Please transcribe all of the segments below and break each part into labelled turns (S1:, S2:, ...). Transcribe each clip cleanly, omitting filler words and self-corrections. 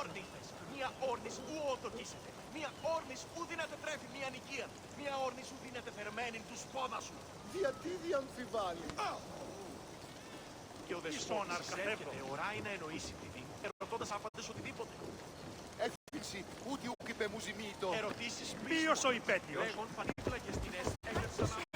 S1: όρνηθες, μία όρνης ου οτοκίσετε, μία όρνης ου δύναται τρέφει μία νοικία, μία όρνης ου δύναται θερμένην τους πόδα σου.
S2: Γιατί διαμφιβάλλει.
S1: Και ο δεσπότης έρχεται ωράει να εννοήσει τη δύνη, ερωτώντας άπαντες οτιδήποτε.
S2: Έφυξη, ούτε ουκ είπε μου ζημίτο.
S1: Ερωτήσεις
S3: Ποιος ο υπέτειος?
S1: λέγον φανίτλακες την έγραψαν να...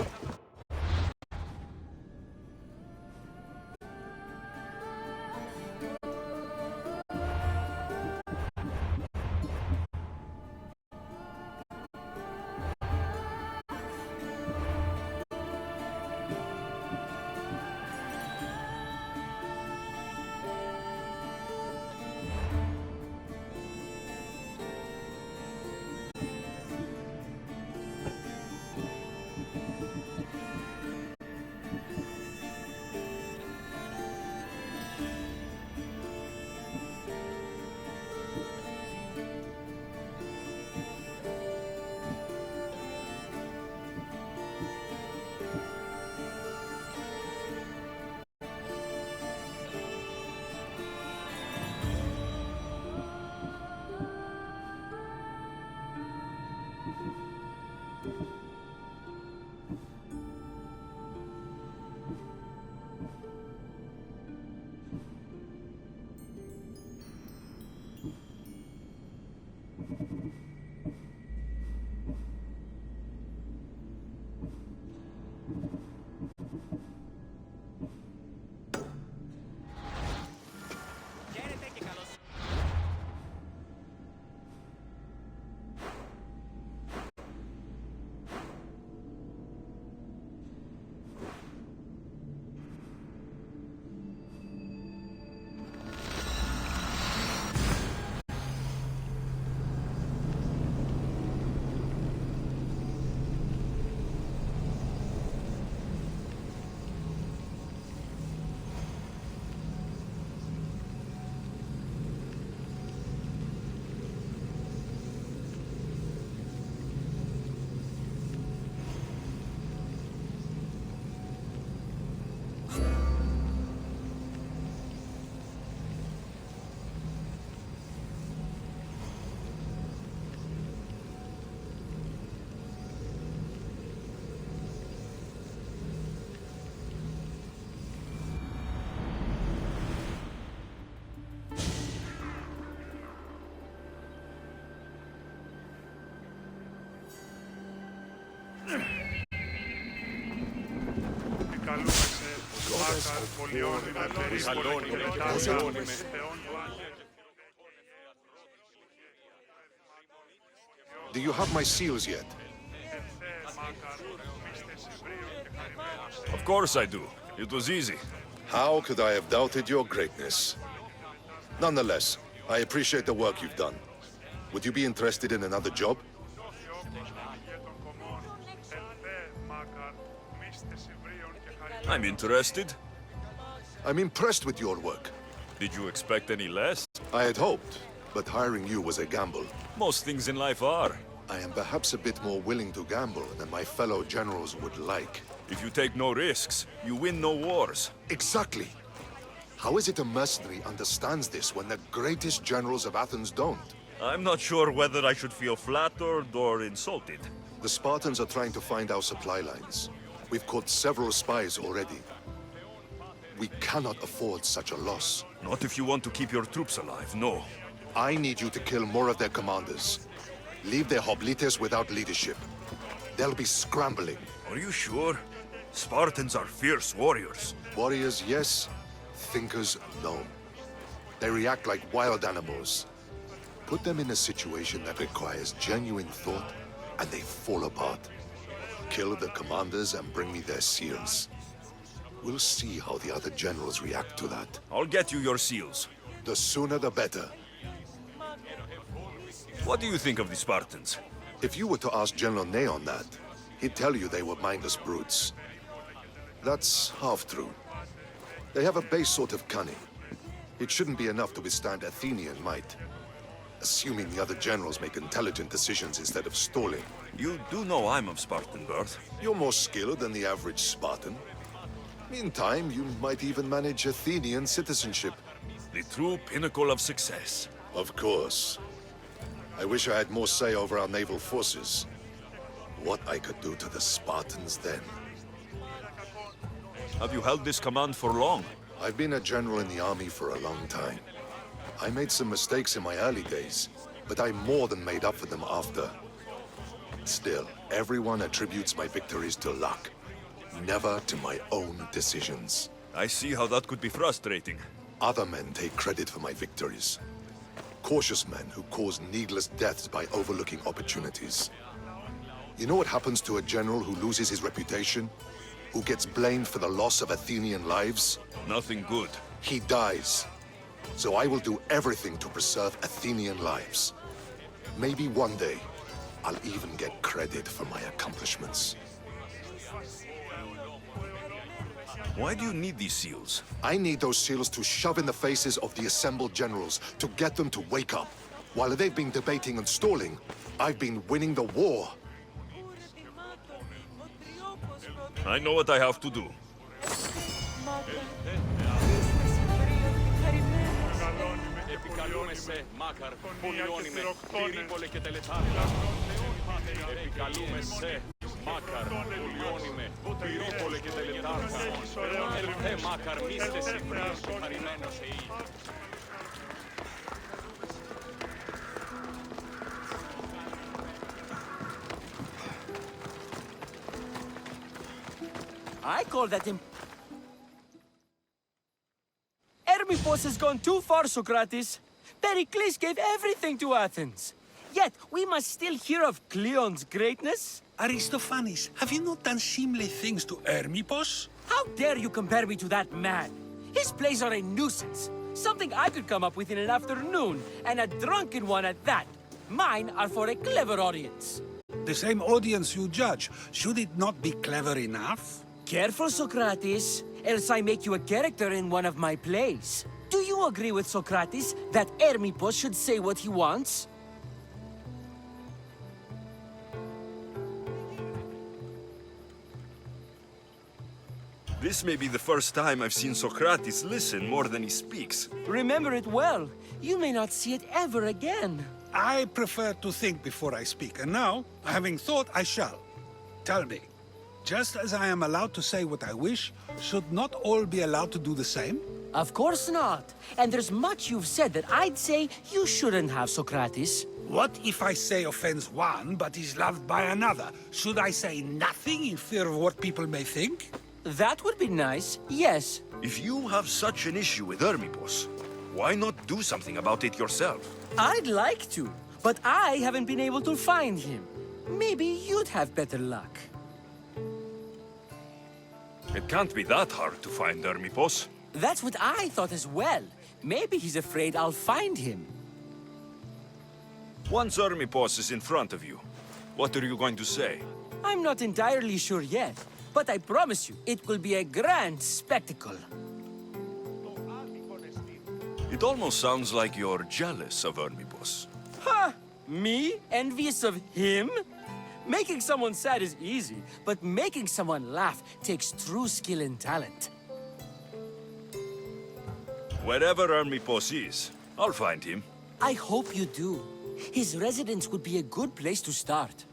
S4: Do you have my seals yet?
S5: Of course I do. It was easy.
S4: How could I have doubted your greatness? Nonetheless, I appreciate the work you've done. Would you be interested in another job?
S5: I'm interested.
S4: I'm impressed with your work.
S5: Did you expect any less?
S4: I had hoped, but hiring you was a gamble.
S5: Most things in life are.
S4: I am perhaps a bit more willing to gamble than my fellow generals would like.
S5: If you take no risks, you win no wars.
S4: Exactly. How is it a mercenary understands this when the greatest generals of Athens don't?
S5: I'm not sure whether I should feel flattered or insulted.
S4: The Spartans are trying to find our supply lines. We've caught several spies already. We cannot afford such a loss.
S5: Not if you want to keep your troops alive, no.
S4: I need you to kill more of their commanders. Leave their hoplites without leadership. They'll be scrambling.
S5: Are you sure? Spartans are fierce warriors.
S4: Warriors, yes. Thinkers, no. They react like wild animals. Put them in a situation that requires genuine thought, and they fall apart. Kill the commanders and bring me their seals. We'll see how the other generals react to that.
S5: I'll get you your seals.
S4: The sooner the better.
S5: What do you think of the Spartans?
S4: If you were to ask General Neon that, he'd tell you they were mindless brutes. That's half true. They have a base sort of cunning. It shouldn't be enough to withstand Athenian might. Assuming the other generals make intelligent decisions instead of stalling.
S5: You do know I'm of Spartan birth.
S4: You're more skilled than the average Spartan. In time, you might even manage Athenian citizenship.
S5: The true pinnacle of success.
S4: Of course. I wish I had more say over our naval forces. What I could do to the Spartans then.
S5: Have you held this command for long?
S4: I've been a general in the army for a long time. I made some mistakes in my early days, but I more than made up for them after. Still, everyone attributes my victories to luck, never to my own decisions.
S5: I see how that could be frustrating.
S4: Other men take credit for my victories. Cautious men who cause needless deaths by overlooking opportunities. You know what happens to a general who loses his reputation? Who gets blamed for the loss of Athenian lives?
S5: Nothing good.
S4: He dies. So I will do everything to preserve Athenian lives. Maybe one day, I'll even get credit for my accomplishments.
S5: Why do you need these seals?
S4: I need those seals to shove in the faces of the assembled generals to get them to wake up. While they've been debating and stalling, I've been winning the war.
S5: I know what I have to do.
S3: Επικαλούμε σε, Μάκαρ, πολιώνυμε, πυρήπολε και τελετάρτα. Επικαλούμε σε, Μάκαρ, πολιώνυμε, πυρήπολε και τελετάρτα. Ελθέ, Μάκαρ, μίστε συμφρίας, χαρημένος εή.
S6: I call that Hermippos has gone too far, Socrates. Pericles gave everything to Athens. Yet, we must still hear of Cleon's greatness.
S7: Aristophanes, have you not done seemly things to Hermippos?
S6: How dare you compare me to that man? His plays are a nuisance. Something I could come up with in an afternoon, and a drunken one at that. Mine are for a clever audience.
S7: The same audience you judge, should it not be clever enough?
S6: Careful, Socrates, else I make you a character in one of my plays. Do you agree with Socrates that Hermippos should say what he wants?
S5: This may be the first time I've seen Socrates listen more than he speaks.
S6: Remember it well. You may not see it ever again.
S7: I prefer to think before I speak, and now, having thought, I shall. Tell me, just as I am allowed to say what I wish, should not all be allowed to do the same?
S6: Of course not. And there's much you've said that I'd say you shouldn't have, Socrates.
S7: What if I say offends one, but is loved by another? Should I say nothing in fear of what people may think?
S6: That would be nice, yes.
S5: If you have such an issue with Hermippos, why not do something about it yourself?
S6: I'd like to, but I haven't been able to find him. Maybe you'd have better luck.
S5: It can't be that hard to find Hermippos.
S6: That's what I thought as well. Maybe he's afraid I'll find him.
S5: Once Hermippos is in front of you, what are you going to say?
S6: I'm not entirely sure yet, but I promise you, it will be a grand spectacle.
S5: It almost sounds like you're jealous of Hermippos.
S6: Ha! Me? Envious of him? Making someone sad is easy, but making someone laugh takes true skill and talent.
S5: Wherever Hermippos is, I'll find him.
S6: I hope you do. His residence would be a good place to start.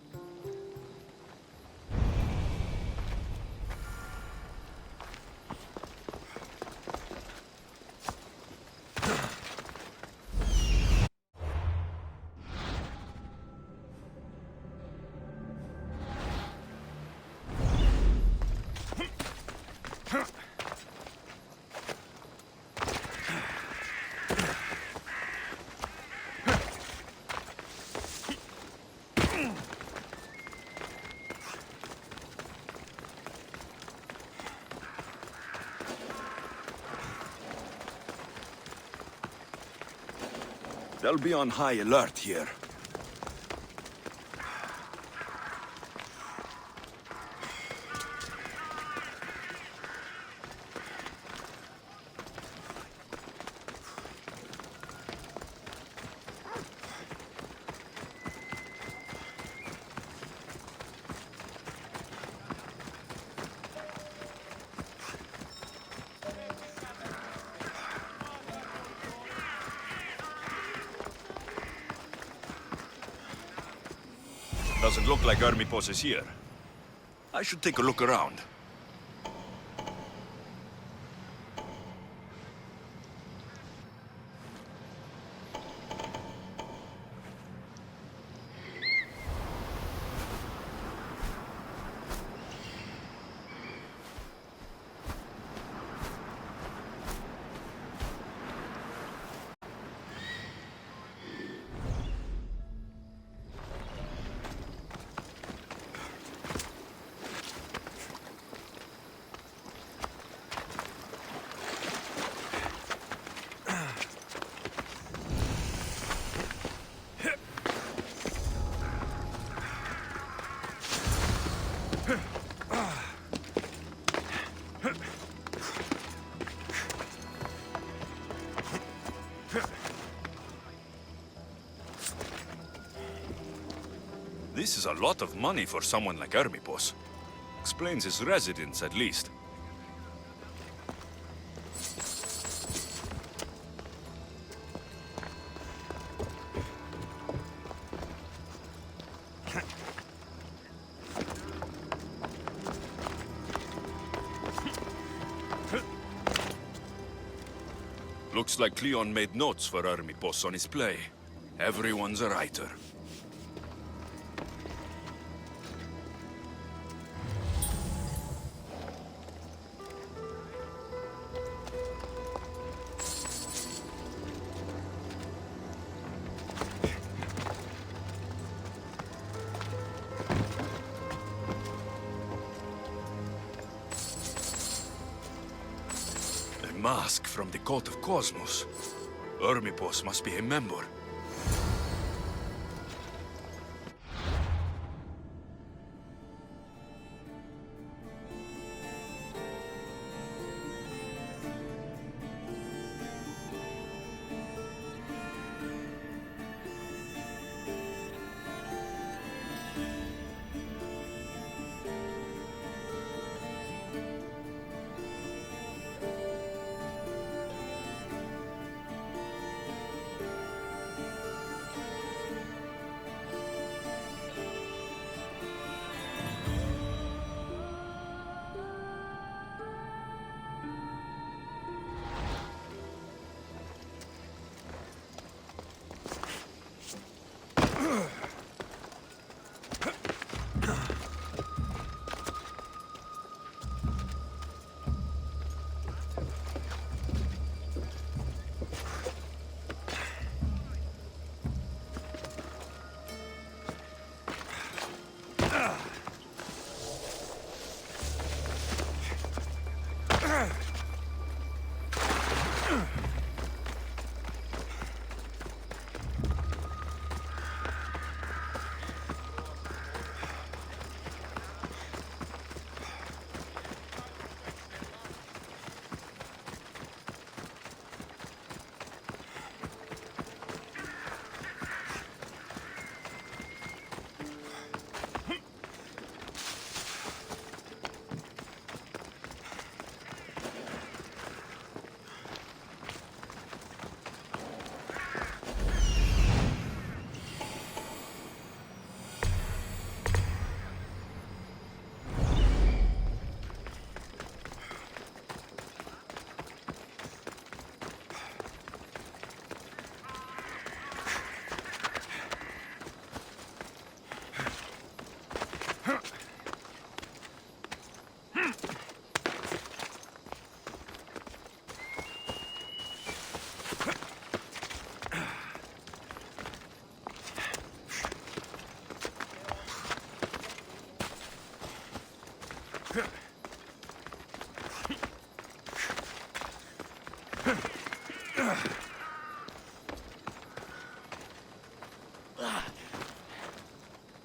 S5: They'll be on high alert here. Doesn't look like Hermipos is here. I should take a look around. This is a lot of money for someone like Hermipos. Explains his residence, at least. Looks like Cleon made notes for Hermipos on his play. Everyone's a writer. A mask from the Cult of Cosmos. Hermipos must be a member.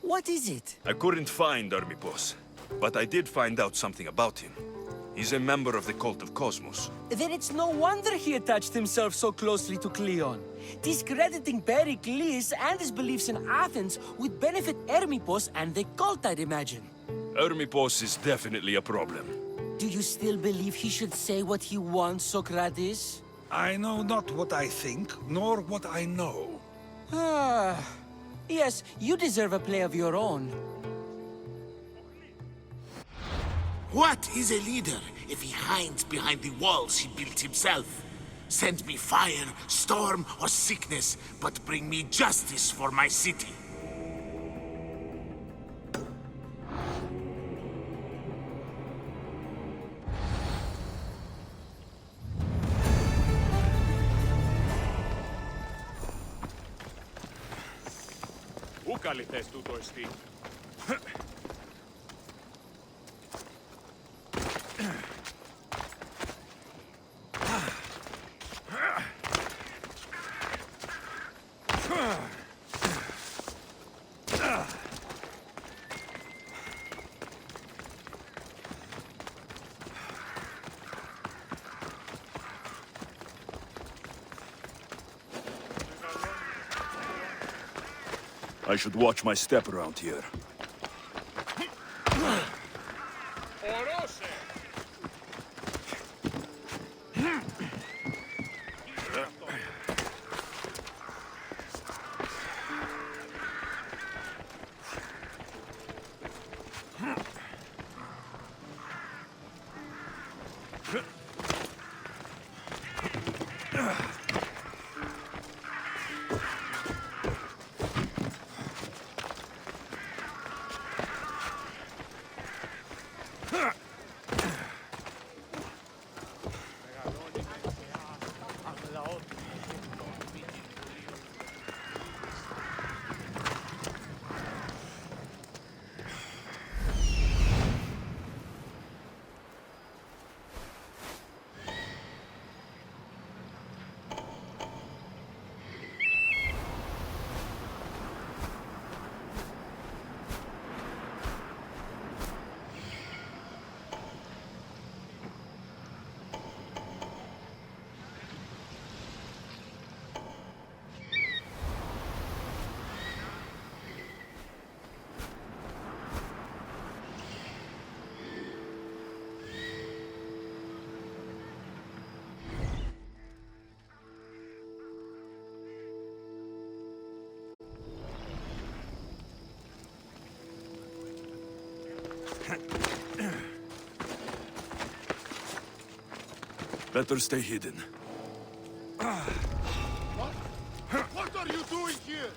S6: What is it?
S5: I couldn't find Hermipos, but I did find out something about him. He's a member of the Cult of Cosmos.
S6: Then it's no wonder he attached himself so closely to Cleon. Discrediting Pericles and his beliefs in Athens would benefit Hermipos and the cult, I'd imagine.
S5: Hermipos is definitely a problem.
S6: Do you still believe he should say what he wants, Socrates?
S7: I know not what I think, nor what I know.
S6: Yes, you deserve a play of your own.
S8: What is a leader if he hides behind the walls he built himself? Send me fire, storm, or sickness, but bring me justice for my city.
S3: Πού καλυθές τούτο εστί?
S5: I should watch my step around here.
S3: Ορώσε!
S5: Better stay hidden.
S2: What are you doing here?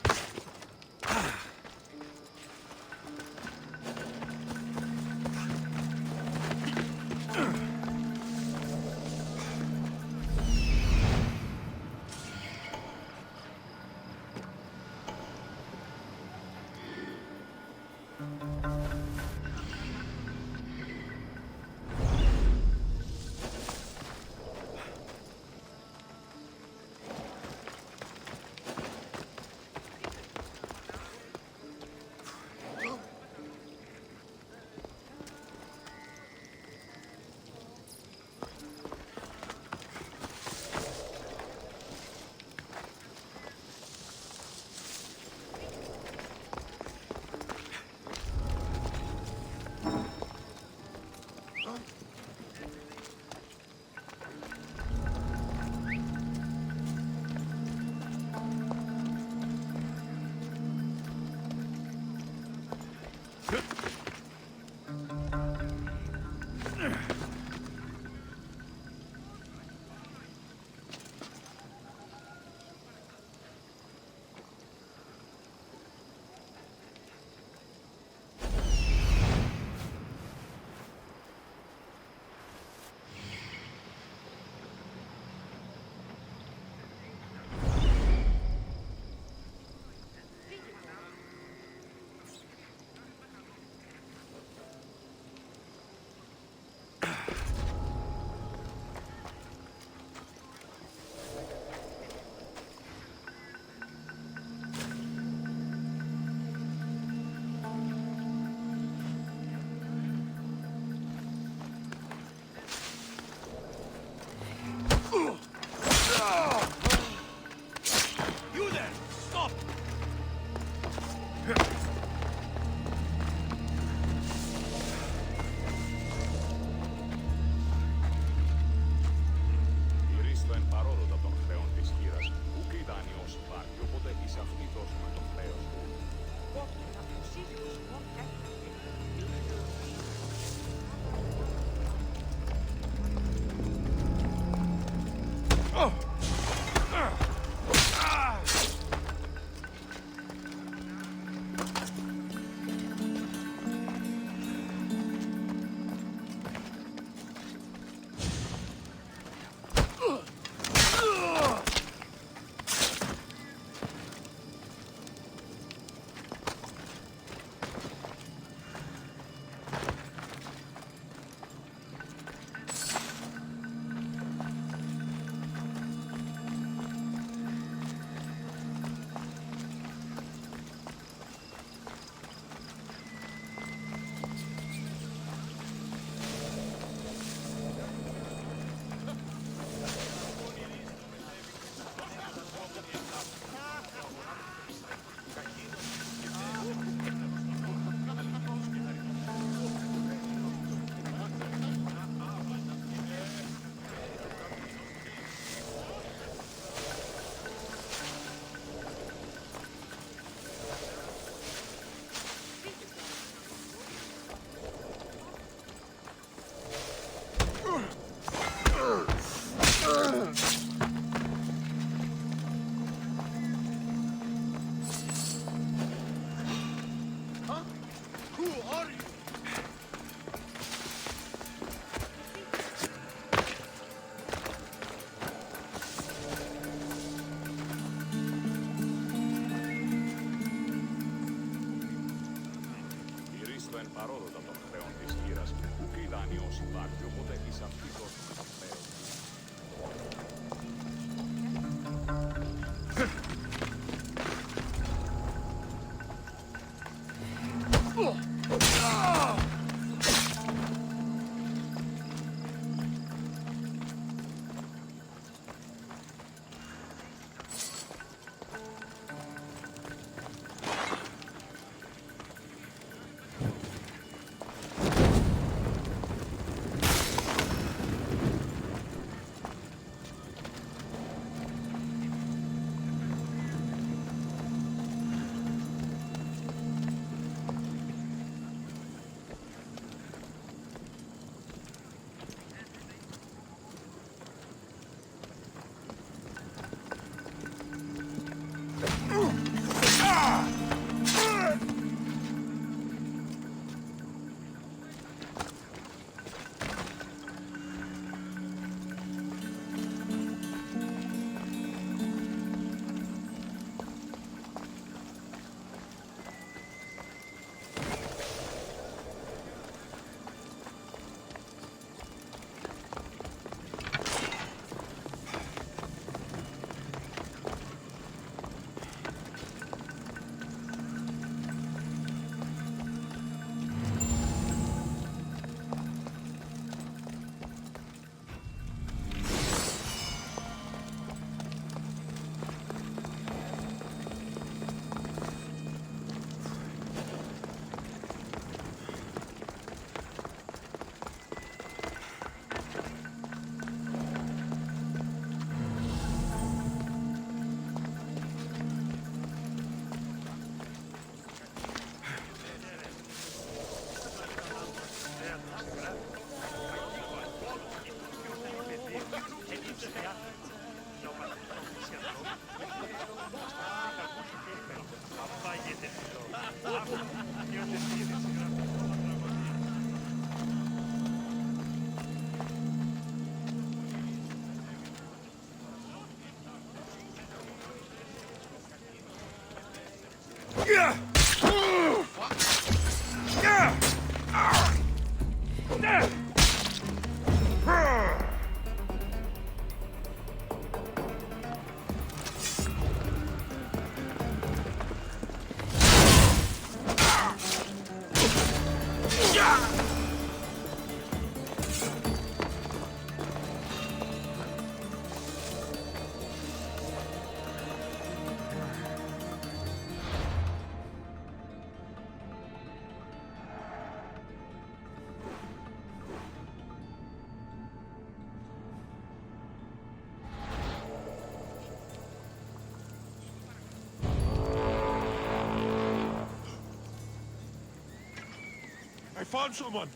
S2: found someone.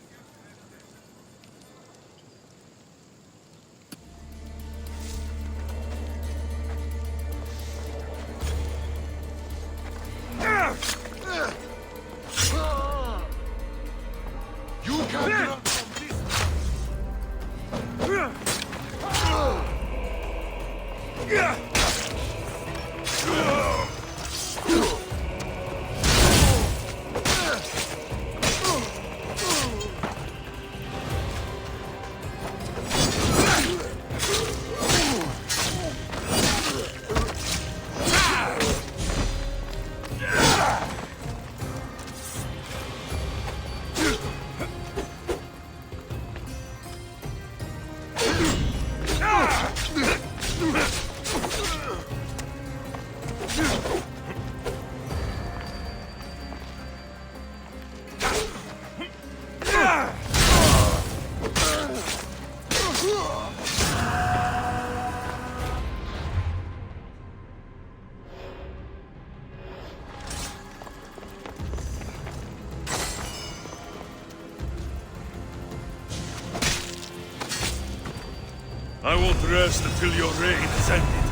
S4: You can't run from this.
S5: I won't rest until your reign is ended.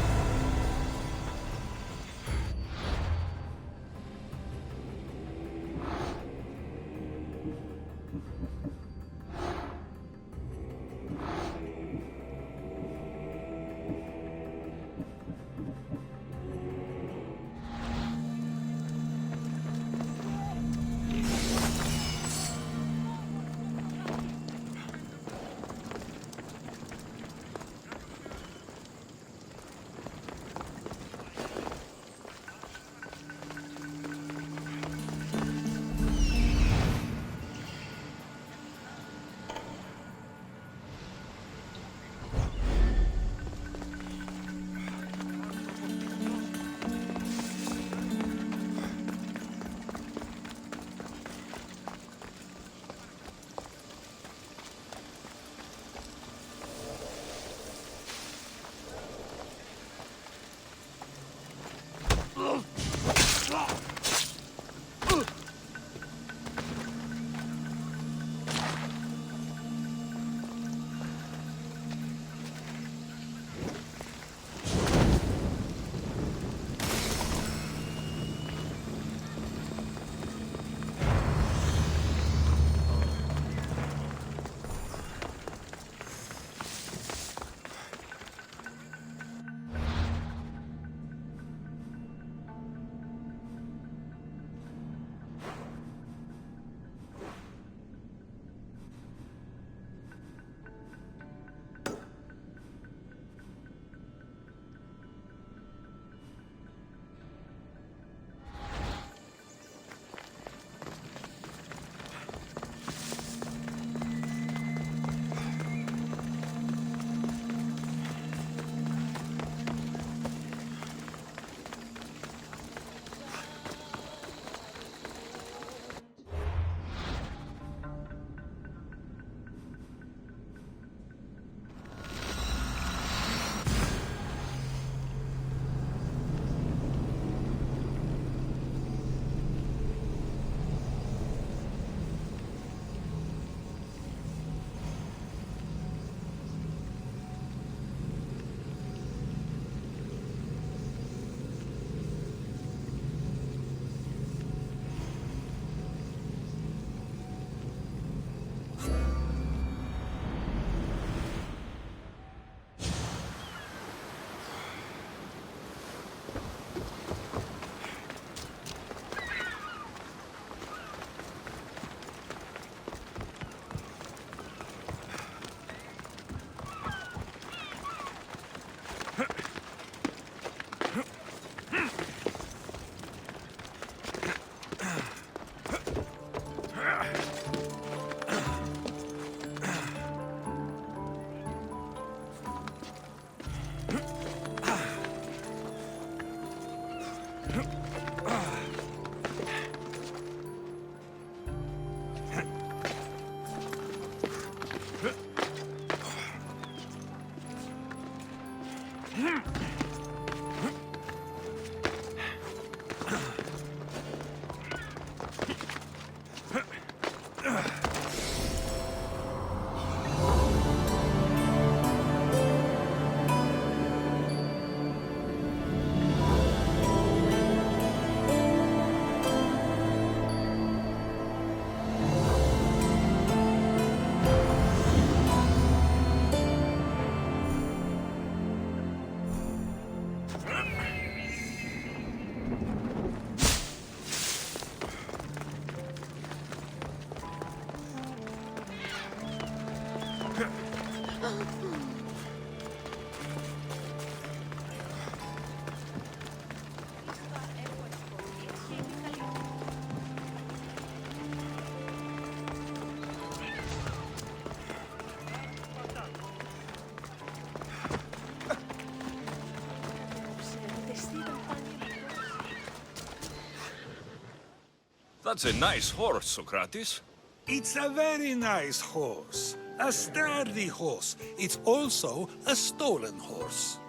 S5: That's a nice horse, Socrates.
S7: It's a very nice horse. A sturdy horse. It's also a stolen horse.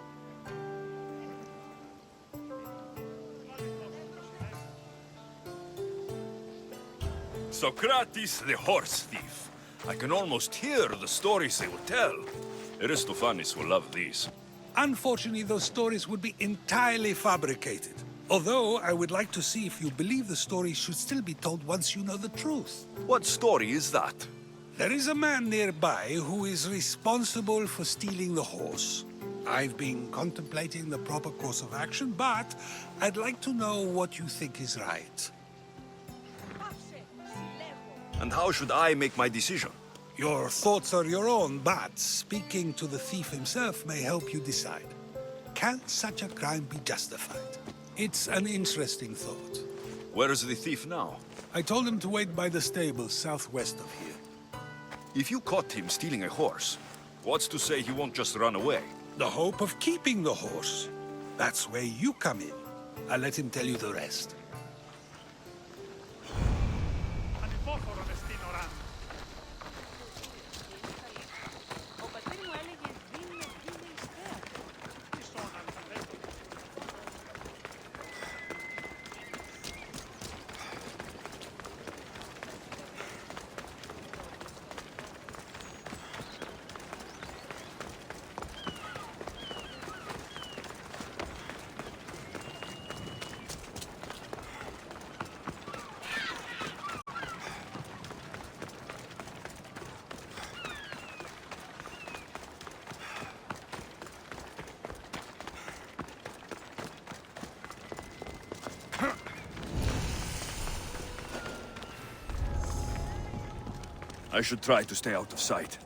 S5: Socrates the horse thief. I can almost hear the stories they will tell. Aristophanes will love these.
S7: Unfortunately, those stories would be entirely fabricated. Although, I would like to see if you believe the stories should still be told once you know the truth.
S5: What story is that?
S7: There is a man nearby who is responsible for stealing the horse. I've been contemplating the proper course of action, but I'd like to know what you think is right.
S5: And how should I make my decision?
S7: Your thoughts are your own, but speaking to the thief himself may help you decide. Can such a crime be justified? It's an interesting thought.
S5: Where is the thief now?
S7: I told him to wait by the stables southwest of here.
S5: If you caught him stealing a horse, what's to say he won't just run away?
S7: The hope of keeping the horse. That's where you come in. I'll let him tell you the rest.
S5: I should try to stay out of sight.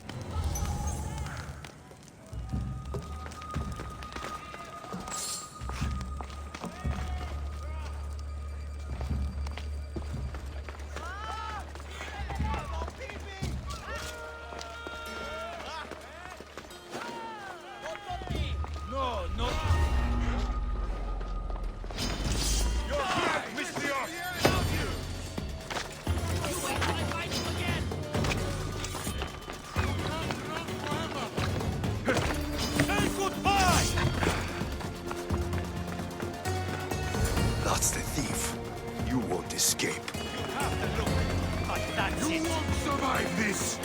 S5: That's the thief. You won't escape.
S2: You won't survive this!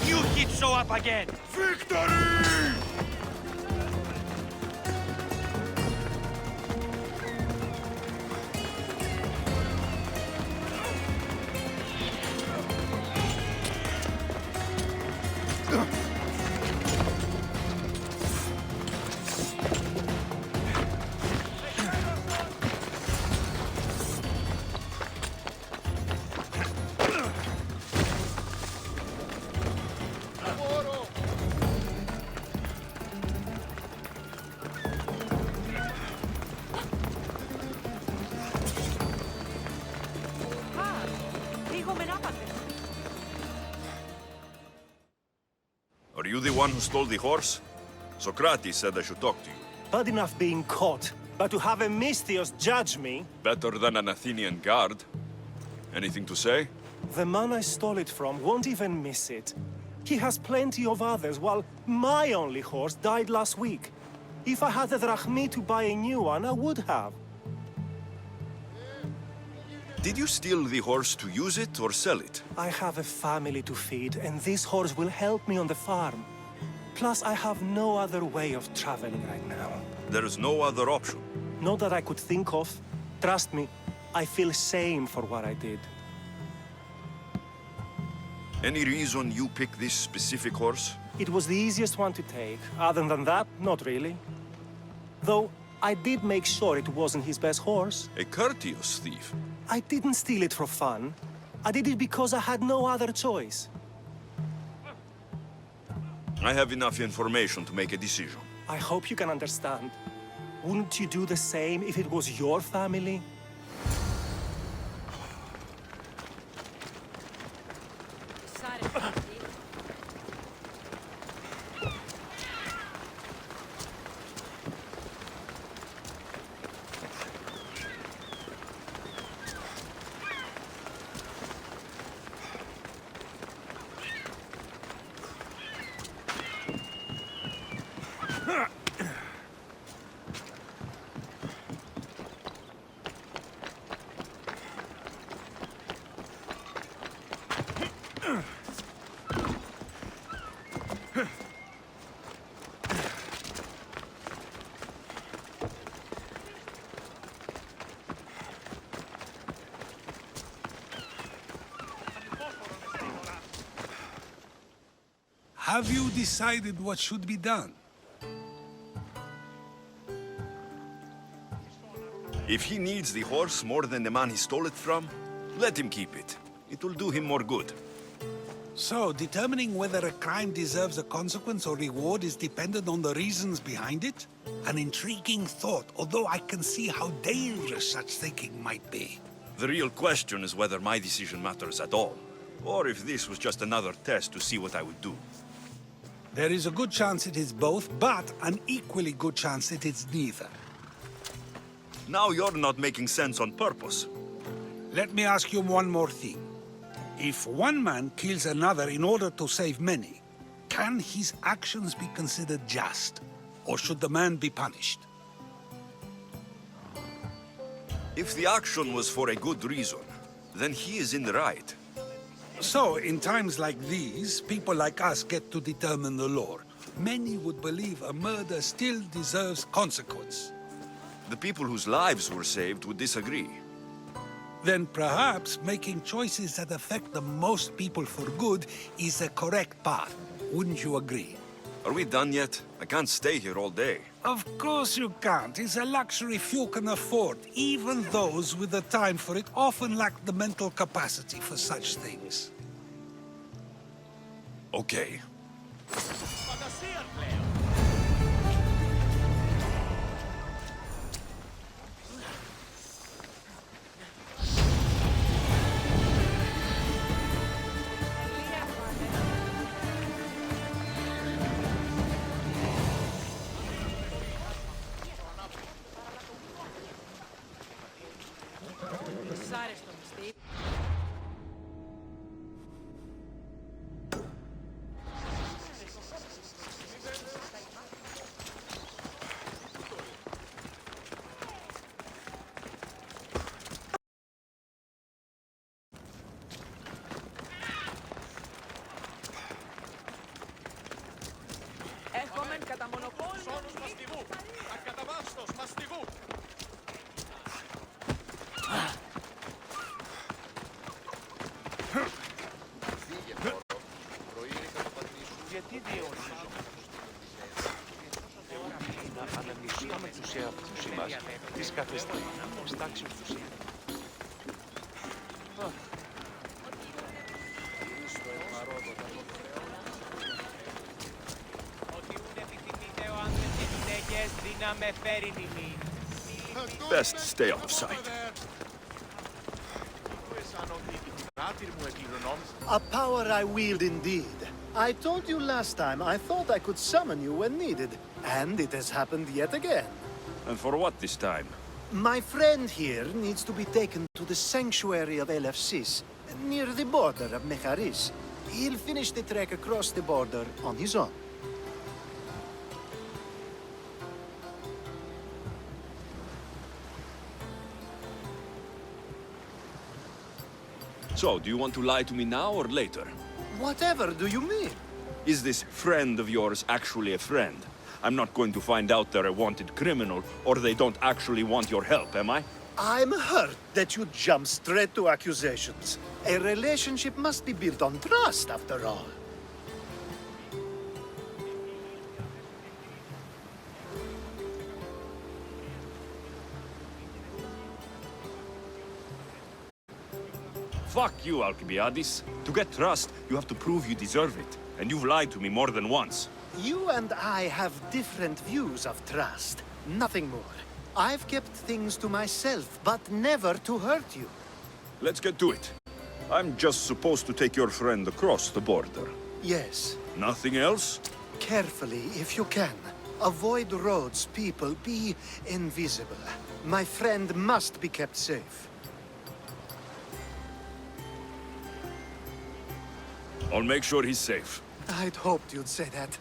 S6: You keep show up again!
S2: Victory!
S5: Are you the one who stole the horse? Socrates said I should talk to you.
S9: Bad enough being caught, but to have a Misthios judge me?
S5: Better than an Athenian guard. Anything to say?
S9: The man I stole it from won't even miss it. He has plenty of others, while my only horse died last week. If I had the drachmi to buy a new one, I would have.
S5: Did you steal the horse to use it or sell it?
S9: I have a family to feed, and this horse will help me on the farm. Plus, I have no other way of traveling right now.
S5: There is no other option.
S9: Not that I could think of. Trust me, I feel shame for what I did.
S5: Any reason you picked this specific horse?
S9: It was the easiest one to take. Other than that, not really. Though, I did make sure it wasn't his best horse.
S5: A courteous thief.
S9: I didn't steal it for fun. I did it because I had no other choice.
S5: I have enough information to make a decision.
S9: I hope you can understand. Wouldn't you do the same if it was your family?
S7: Have you decided what should be done?
S5: If he needs the horse more than the man he stole it from, let him keep it. It will do him more good.
S7: So, determining whether a crime deserves a consequence or reward is dependent on the reasons behind it? An intriguing thought, although I can see how dangerous such thinking might be.
S5: The real question is whether my decision matters at all, or if this was just another test to see what I would do.
S7: There is a good chance it is both, but an equally good chance it is neither.
S5: Now you're not making sense on purpose.
S7: Let me ask you one more thing. If one man kills another in order to save many, can his actions be considered just? Or should the man be punished?
S5: If the action was for a good reason, then he is in the right.
S7: So, in times like these, people like us get to determine the law. Many would believe a murder still deserves consequence.
S5: The people whose lives were saved would disagree.
S7: Then perhaps making choices that affect the most people for good is a correct path. Wouldn't you agree?
S5: Are we done yet? I can't stay here all day.
S7: Of course you can't. It's a luxury few can afford. Even those with the time for it often lack the mental capacity for such things.
S5: Okay. Best stay out of sight.
S10: A power I wield indeed. I told you last time I thought I could summon you when needed, and it has happened yet again.
S5: And for what this time?
S10: My friend here needs to be taken to the sanctuary of Elefsis, near the border of Mecharis. He'll finish the trek across the border on his own.
S5: So, do you want to lie to me now or later?
S10: Whatever do you mean?
S5: Is this friend of yours actually a friend? I'm not going to find out they're a wanted criminal, or they don't actually want your help, am I?
S10: I'm hurt that you jump straight to accusations. A relationship must be built on trust, after all.
S5: Fuck you, Alcibiades. To get trust, you have to prove you deserve it. And you've lied to me more than once.
S10: You and I have different views of trust. Nothing more. I've kept things to myself, but never to hurt you.
S5: Let's get to it. I'm just supposed to take your friend across the border.
S10: Yes.
S5: Nothing else?
S10: Carefully, if you can. Avoid roads, people. Be invisible. My friend must be kept safe.
S5: I'll make sure he's safe.
S10: I'd hoped you'd say that.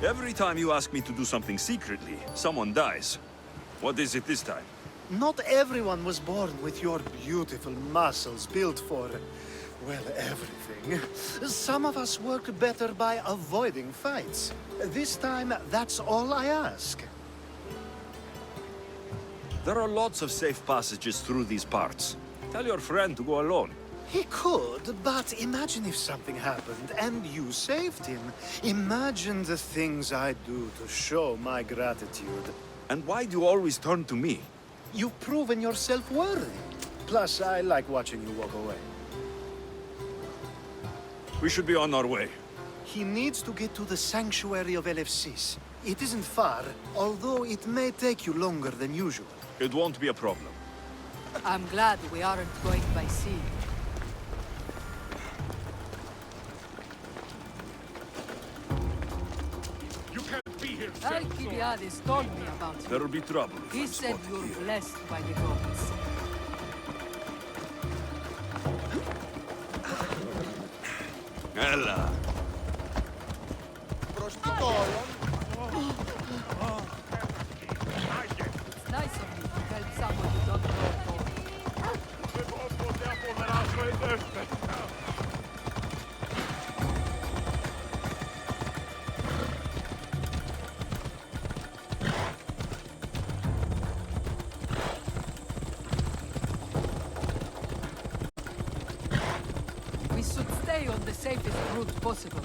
S5: Every time you ask me to do something secretly, someone dies. What is it this time?
S10: Not everyone was born with your beautiful muscles built for, well, everything. Some of us work better by avoiding fights. This time, that's all I ask.
S5: There are lots of safe passages through these parts. Tell your friend to go alone.
S10: He could, but imagine if something happened and you saved him. Imagine the things I'd do to show my gratitude.
S5: And why do you always turn to me?
S10: You've proven yourself worthy. Plus, I like watching you walk away.
S5: We should be on our way.
S10: He needs to get to the sanctuary of LFCs. It isn't far, although it may take you longer than usual.
S5: It won't be a problem.
S11: I'm glad we aren't going by sea.
S2: You can't be here,
S11: Alcibiades told me about you.
S5: There'll be trouble. if
S11: He
S5: I'm
S11: said
S5: spotted
S11: you're
S5: here.
S11: blessed by the gods.
S5: Ella.
S11: It's nice of you to help someone who don't know God. We should stay on the safest route possible.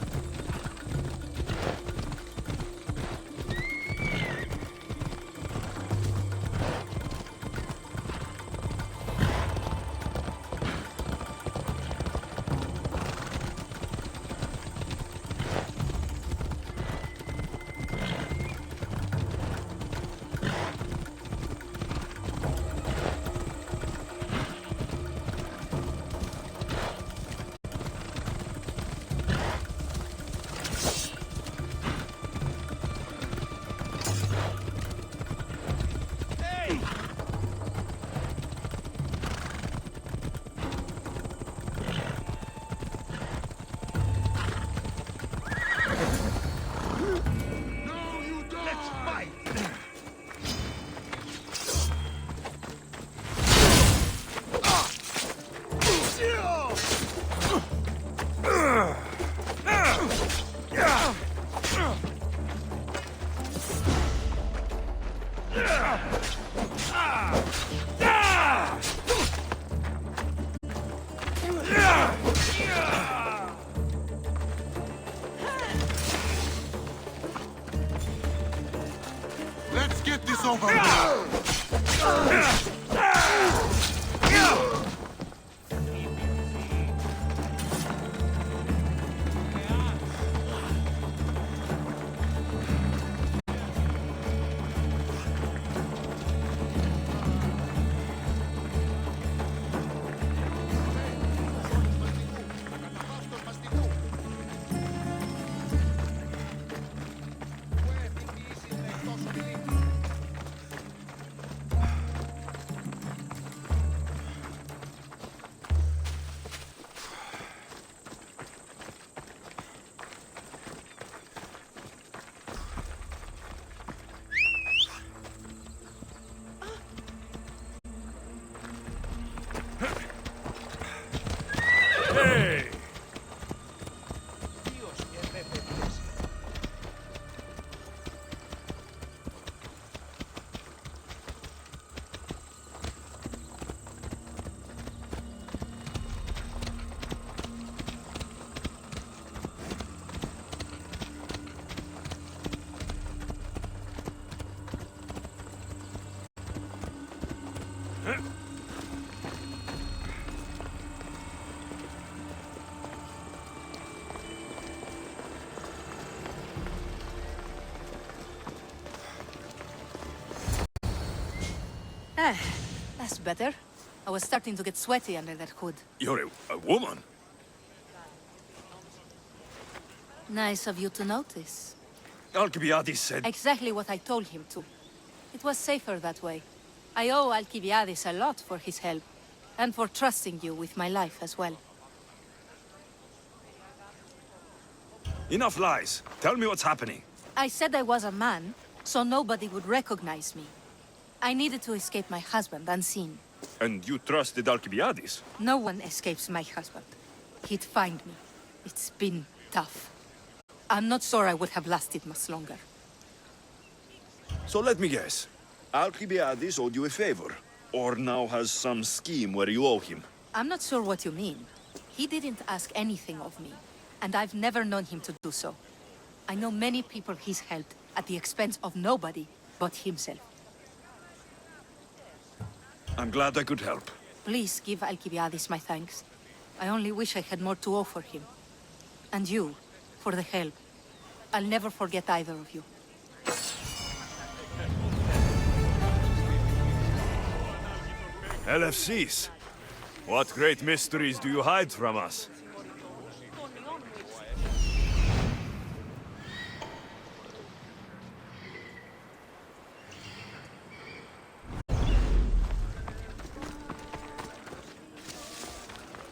S2: Let's get this over with.
S11: That's better. I was starting to get sweaty under that hood.
S5: You're a woman?
S11: Nice of you to notice.
S5: Alcibiades said...
S11: Exactly what I told him to. It was safer that way. I owe Alcibiades a lot for his help, and for trusting you with my life as well.
S5: Enough lies. Tell me what's happening.
S11: I said I was a man, so nobody would recognize me. I needed to escape my husband unseen.
S5: And you trusted Alcibiades?
S11: No one escapes my husband. He'd find me. It's been tough. I'm not sure I would have lasted much longer.
S5: So let me guess. Alcibiades owed you a favor, or now has some scheme where you owe him.
S11: I'm not sure what you mean. He didn't ask anything of me, and I've never known him to do so. I know many people he's helped at the expense of nobody but himself.
S5: I'm glad I could help.
S11: Please give Alcibiades my thanks. I only wish I had more to offer him. And you, for the help. I'll never forget either of you.
S5: LFCs. What great mysteries do you hide from us?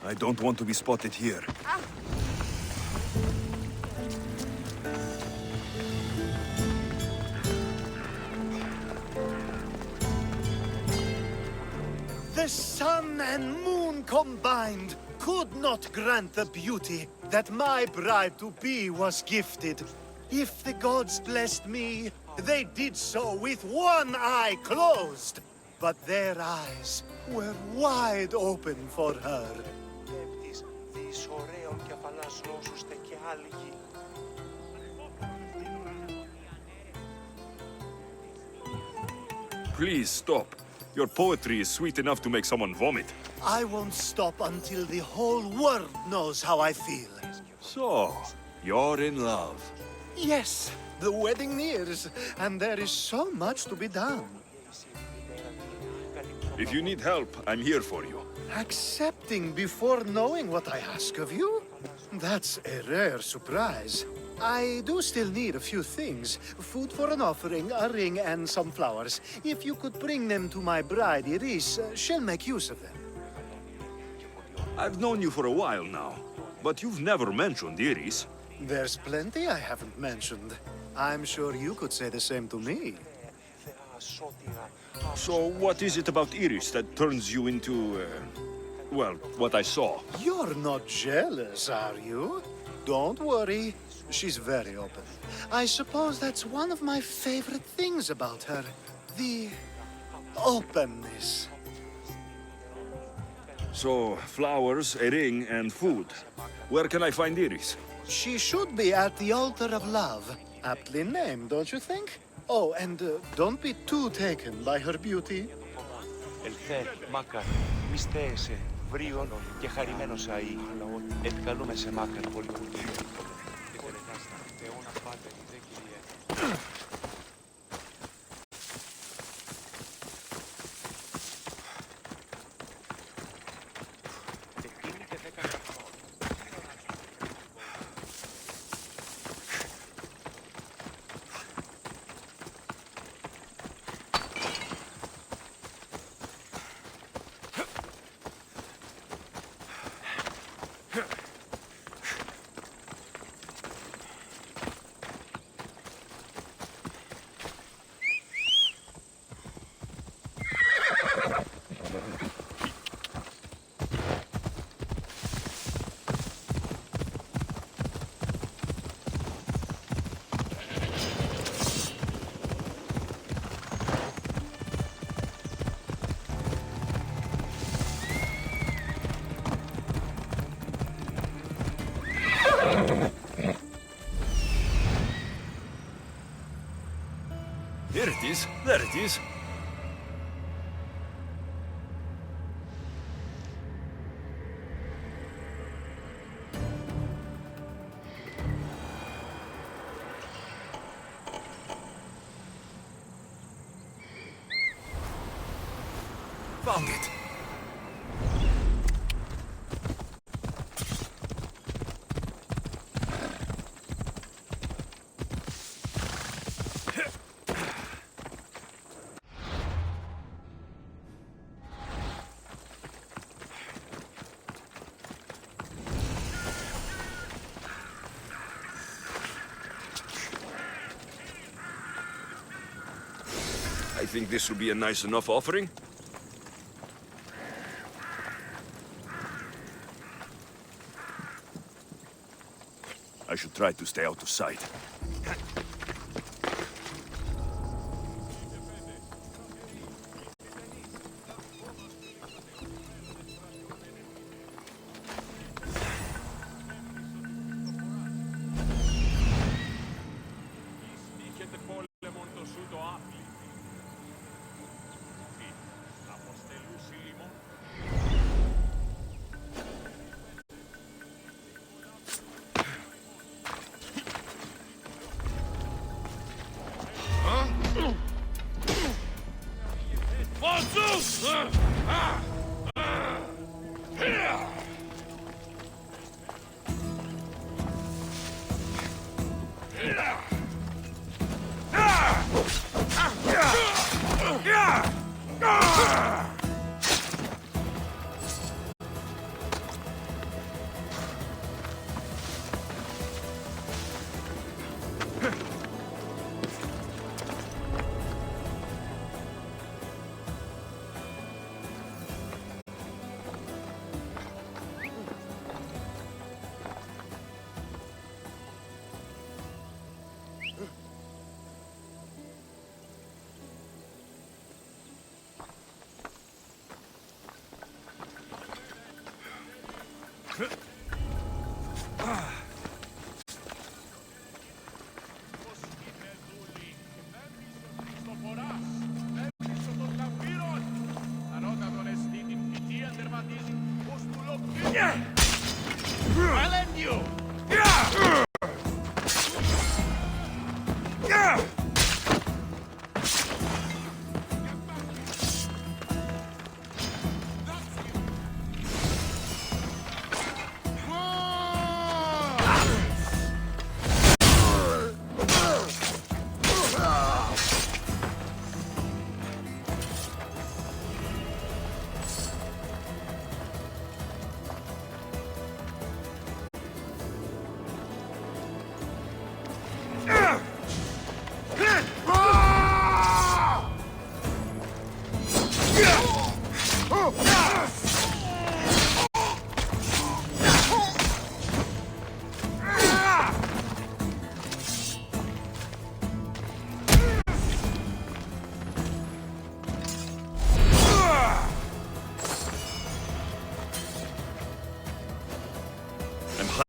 S5: I don't want to be spotted here.
S10: The sun and moon combined could not grant the beauty that my bride-to-be was gifted. If the gods blessed me, they did so with one eye closed. But their eyes were wide open for her.
S5: Please stop. Your poetry is sweet enough to make someone vomit.
S10: I won't stop until the whole world knows how I feel.
S5: So, you're in love.
S10: Yes, the wedding nears, and there is so much to be done.
S5: If you need help, I'm here for you.
S10: Accepting before knowing what I ask of you? That's a rare surprise. I do still need a few things. Food for an offering, a ring, and some flowers. If you could bring them to my bride, Iris, she'll make use of them.
S5: I've known you for a while now, but you've never mentioned Iris.
S10: There's plenty I haven't mentioned. I'm sure you could say the same to me.
S5: So what is it about Iris that turns you into, well, what I saw?
S10: You're not jealous, are you? Don't worry. She's very open. I suppose that's one of my favorite things about her. The openness.
S5: So, flowers, a ring, and food. Where can I find Iris?
S10: She should be at the altar of love. Aptly named, don't you think? Oh, and don't be too taken by her beauty.
S1: Ελθέ, Μάκαρ, μη στέεσαι, βρίον και χαρημένος αεί. Επικαλούμε σε Μάκαρ πολύ πολύ.
S5: Here it is. There it is. Found it. I think this will be a nice enough offering. I should try to stay out of sight.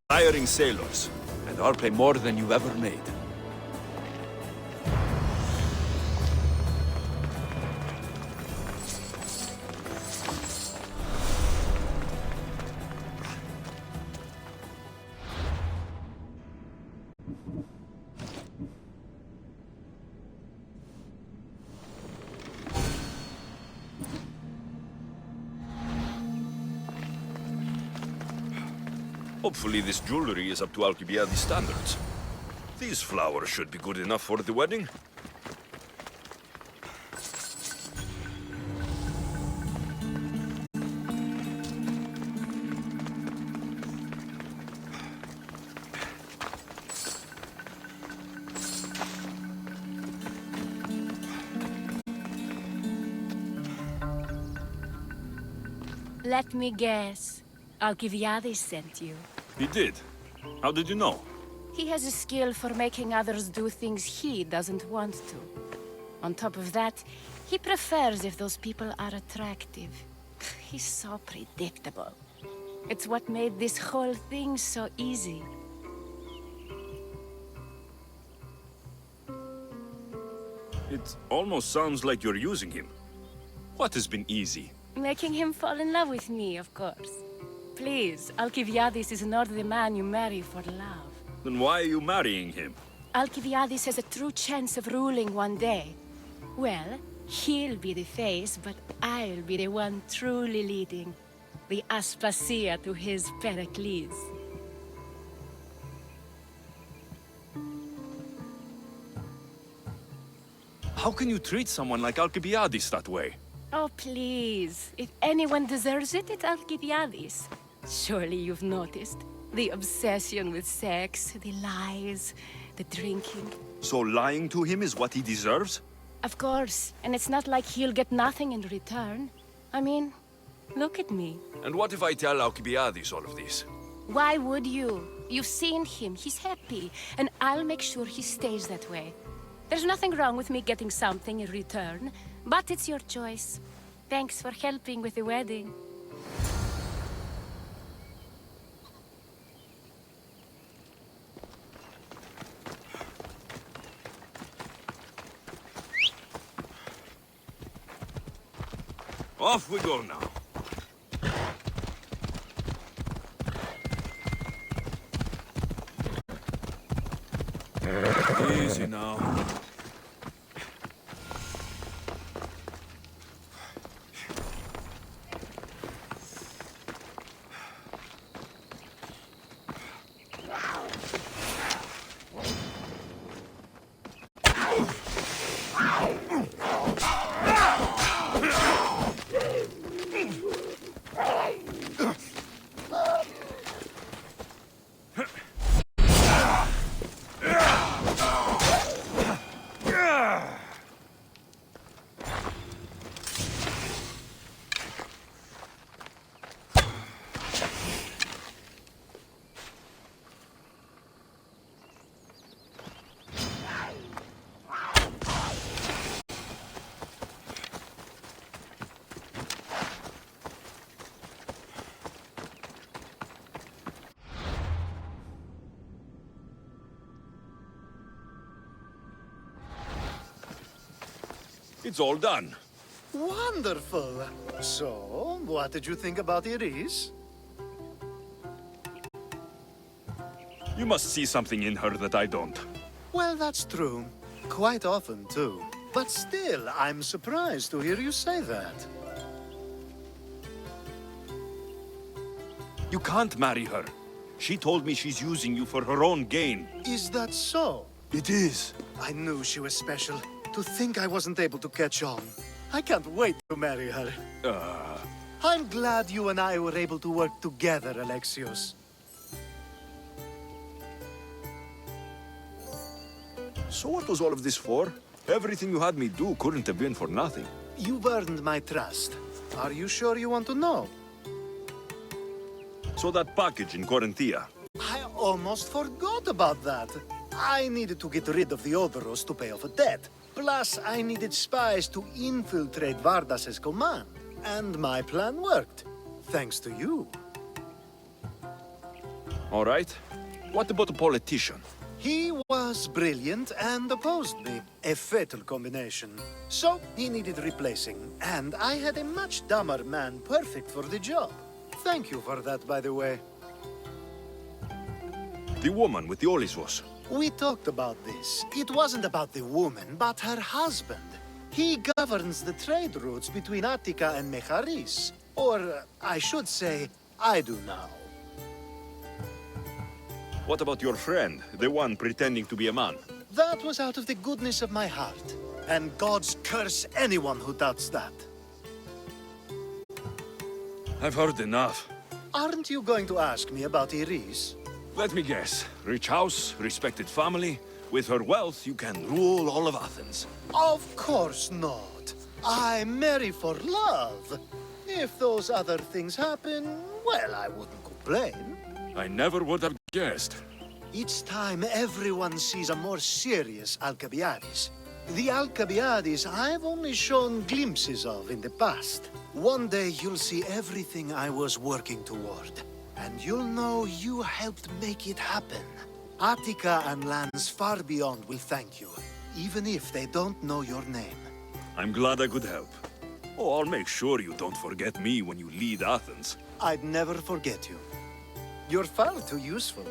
S5: Hiring sailors, and I'll pay more than you ever made. Hopefully this jewelry is up to Alcibiades standards. These flowers should be good enough for the wedding.
S12: Let me guess. Alcibiades sent you.
S5: He did. How did you know?
S12: He has a skill for making others do things he doesn't want to. On top of that, he prefers if those people are attractive. He's so predictable. It's what made this whole thing so easy.
S5: It almost sounds like you're using him. What has been easy?
S12: Making him fall in love with me, of course. Please, Alcibiades is not the man you marry for love.
S5: Then why are you marrying him?
S12: Alcibiades has a true chance of ruling one day. Well, He'll be the face, but I'll be the one truly leading. The Aspasia to his Pericles.
S5: How can you treat someone like Alcibiades that way?
S12: Oh, please. If anyone deserves it, it's Alcibiades. Surely you've noticed. The obsession with sex, the lies, the drinking.
S5: So lying to him is what he deserves?
S12: Of course. And it's not like he'll get nothing in return. I mean, look at me.
S5: And what if I tell Alcibiades all of this?
S12: Why would you? You've seen him. He's happy. And I'll make sure he stays that way. There's nothing wrong with me getting something in return, but it's your choice. Thanks for helping with the wedding.
S5: Off we go now. Easy now. It's all done.
S10: Wonderful. So, what did you think about Iris?
S5: You must see something in her that I don't.
S10: Well, that's true. Quite often, too. But still, I'm surprised to hear you say that.
S5: You can't marry her. She told me she's using you for her own gain.
S10: Is that so?
S5: It is.
S10: I knew she was special. To think I wasn't able to catch on. I can't wait to marry her. I'm glad you and I were able to work together, Alexios.
S5: So what was all of this for? Everything you had me do couldn't have been for nothing.
S10: You've earned my trust. Are you sure you want to know?
S5: So that package in Corinthia.
S10: I almost forgot about that. I needed to get rid of the Odoros to pay off a debt. Plus, I needed spies to infiltrate Vardas's command. And my plan worked. Thanks to you.
S5: All right. What about a politician?
S10: He was brilliant and opposed me. A fatal combination. So, he needed replacing. And I had a much dumber man perfect for the job. Thank you for that, by the way.
S5: The woman with the Olysos.
S10: We talked about this. It wasn't about the woman, but her husband. He governs the trade routes between Attica and Mecharis. Or, I should say, I do now.
S5: What about your friend, the one pretending to be a man?
S10: That was out of the goodness of my heart. And God's curse anyone who doubts that.
S5: I've heard enough.
S10: Aren't you going to ask me about Iris?
S5: Let me guess. Rich house, respected family. With her wealth, you can rule all of Athens.
S10: Of course not. I marry for love. If those other things happen, well, I wouldn't complain.
S5: I never would have guessed.
S10: Each time everyone sees a more serious Alcibiades. The Alcibiades I've only shown glimpses of in the past. One day you'll see everything I was working toward. And you'll know you helped make it happen. Attica and lands far beyond will thank you, even if they don't know your name.
S5: I'm glad I could help. Oh, I'll make sure you don't forget me when you lead Athens.
S10: I'd never forget you. You're far too useful.